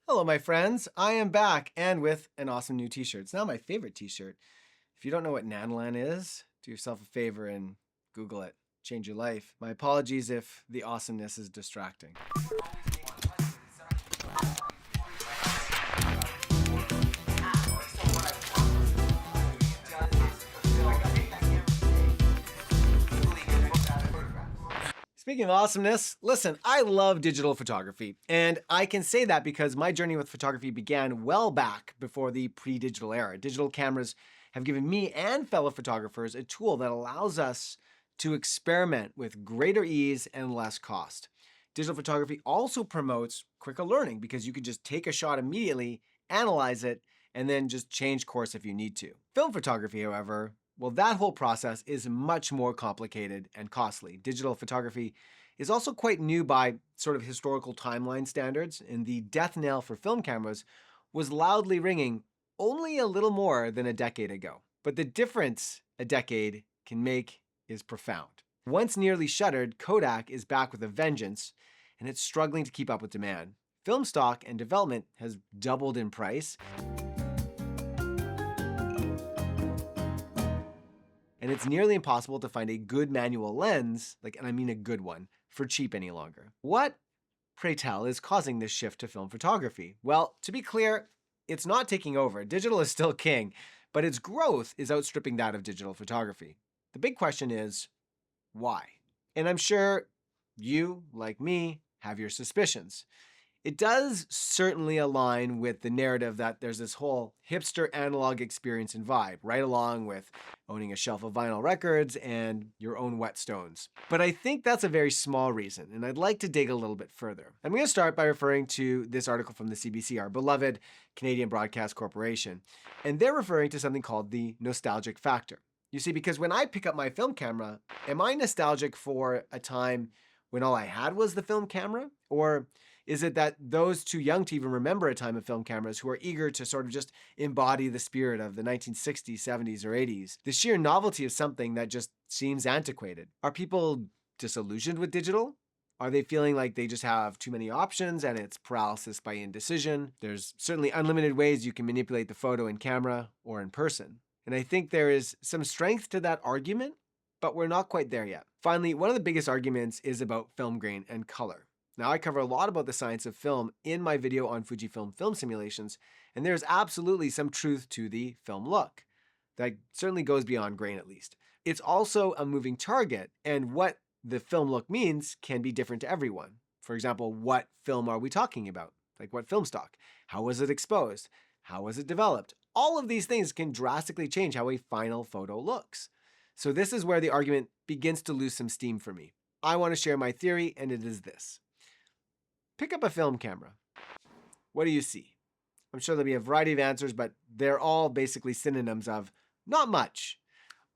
Hello, my friends. I am back and with an awesome new t-shirt. It's now my favorite t-shirt. If you don't know what Nanolan is, do yourself a favor and Google it. Change your life. My apologies if the awesomeness is distracting. Speaking of awesomeness, listen, I love digital photography, and I can say that because my journey with photography began well back before the pre-digital era. Digital cameras have given me and fellow photographers a tool that allows us to experiment with greater ease and less cost. Digital photography also promotes quicker learning because you can just take a shot immediately, analyze it, and then just change course if you need to. Film photography, however, well, that whole process is much more complicated and costly. Digital photography is also quite new by sort of historical timeline standards, and the death knell for film cameras was loudly ringing only a little more than a decade ago. But the difference a decade can make is profound. Once nearly shuttered, Kodak is back with a vengeance, and it's struggling to keep up with demand. Film stock and development has doubled in price, and it's nearly impossible to find a good manual lens, and I mean a good one, for cheap any longer. What, pray tell, is causing this shift to film photography? Well, to be clear, it's not taking over. Digital is still king, but its growth is outstripping that of digital photography. The big question is, why? And I'm sure you, like me, have your suspicions. It does certainly align with the narrative that there's this whole hipster analog experience and vibe, right along with owning a shelf of vinyl records and your own whetstones. But I think that's a very small reason, and I'd like to dig a little bit further. I'm going to start by referring to this article from the CBC, our beloved Canadian Broadcast Corporation, and they're referring to something called the nostalgic factor. You see, because when I pick up my film camera, am I nostalgic for a time when all I had was the film camera? Or is it that those too young to even remember a time of film cameras who are eager to sort of just embody the spirit of the 1960s, 70s, or 80s? The sheer novelty of something that just seems antiquated. Are people disillusioned with digital? Are they feeling like they just have too many options and it's paralysis by indecision? There's certainly unlimited ways you can manipulate the photo in camera or in person. And I think there is some strength to that argument, but we're not quite there yet. Finally, one of the biggest arguments is about film grain and color. Now, I cover a lot about the science of film in my video on Fujifilm film simulations, and there's absolutely some truth to the film look. That certainly goes beyond grain, at least. It's also a moving target, and what the film look means can be different to everyone. For example, what film are we talking about? Like what film stock? How was it exposed? How was it developed? All of these things can drastically change how a final photo looks. So this is where the argument begins to lose some steam for me. I want to share my theory, and it is this. Pick up a film camera. What do you see? I'm sure there'll be a variety of answers, but they're all basically synonyms of not much.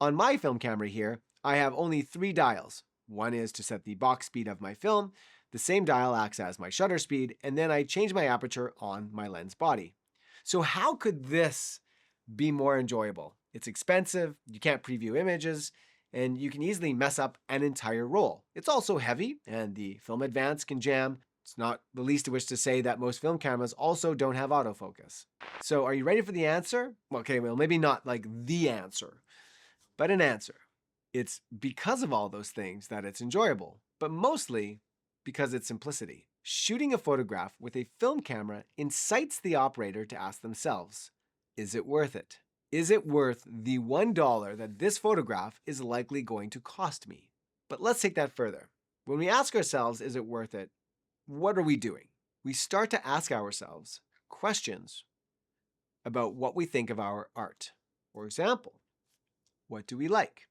On my film camera here, I have only 3 dials. One is to set the box speed of my film. The same dial acts as my shutter speed, and then I change my aperture on my lens body. So how could this be more enjoyable? It's expensive, you can't preview images, and you can easily mess up an entire roll. It's also heavy, and the film advance can jam. It's not the least of which to say that most film cameras also don't have autofocus. So are you ready for the answer? Okay, well, maybe not like the answer, but an answer. It's because of all those things that it's enjoyable, but mostly because it's simplicity. Shooting a photograph with a film camera incites the operator to ask themselves, is it worth it? Is it worth the $1 that this photograph is likely going to cost me? But let's take that further. When we ask ourselves, is it worth it? What are we doing? We start to ask ourselves questions about what we think of our art. For example, what do we like?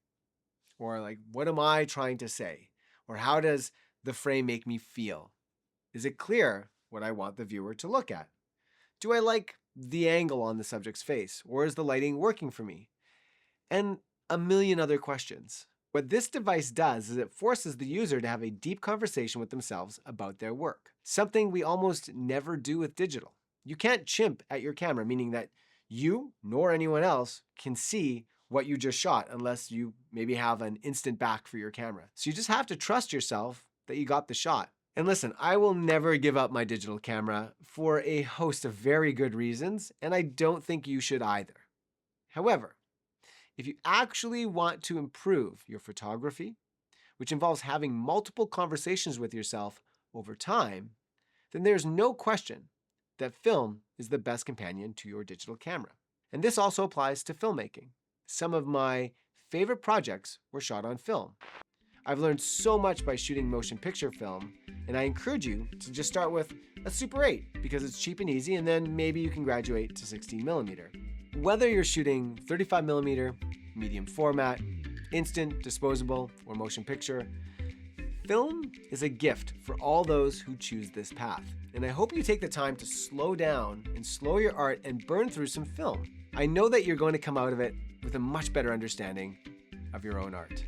Or what am I trying to say? Or how does the frame make me feel? Is it clear what I want the viewer to look at? Do I like the angle on the subject's face? Or is the lighting working for me? And a million other questions. What this device does is it forces the user to have a deep conversation with themselves about their work, something we almost never do with digital. You can't chimp at your camera, meaning that you nor anyone else can see what you just shot unless you maybe have an instant back for your camera. So you just have to trust yourself that you got the shot. And listen, I will never give up my digital camera for a host of very good reasons, and I don't think you should either. However, if you actually want to improve your photography, which involves having multiple conversations with yourself over time, then there's no question that film is the best companion to your digital camera. And this also applies to filmmaking. Some of my favorite projects were shot on film. I've learned so much by shooting motion picture film, and I encourage you to just start with a Super 8 because it's cheap and easy, and then maybe you can graduate to 16mm. Whether you're shooting 35mm, medium format, instant, disposable, or motion picture, film is a gift for all those who choose this path. And I hope you take the time to slow down and slow your art and burn through some film. I know that you're going to come out of it with a much better understanding of your own art.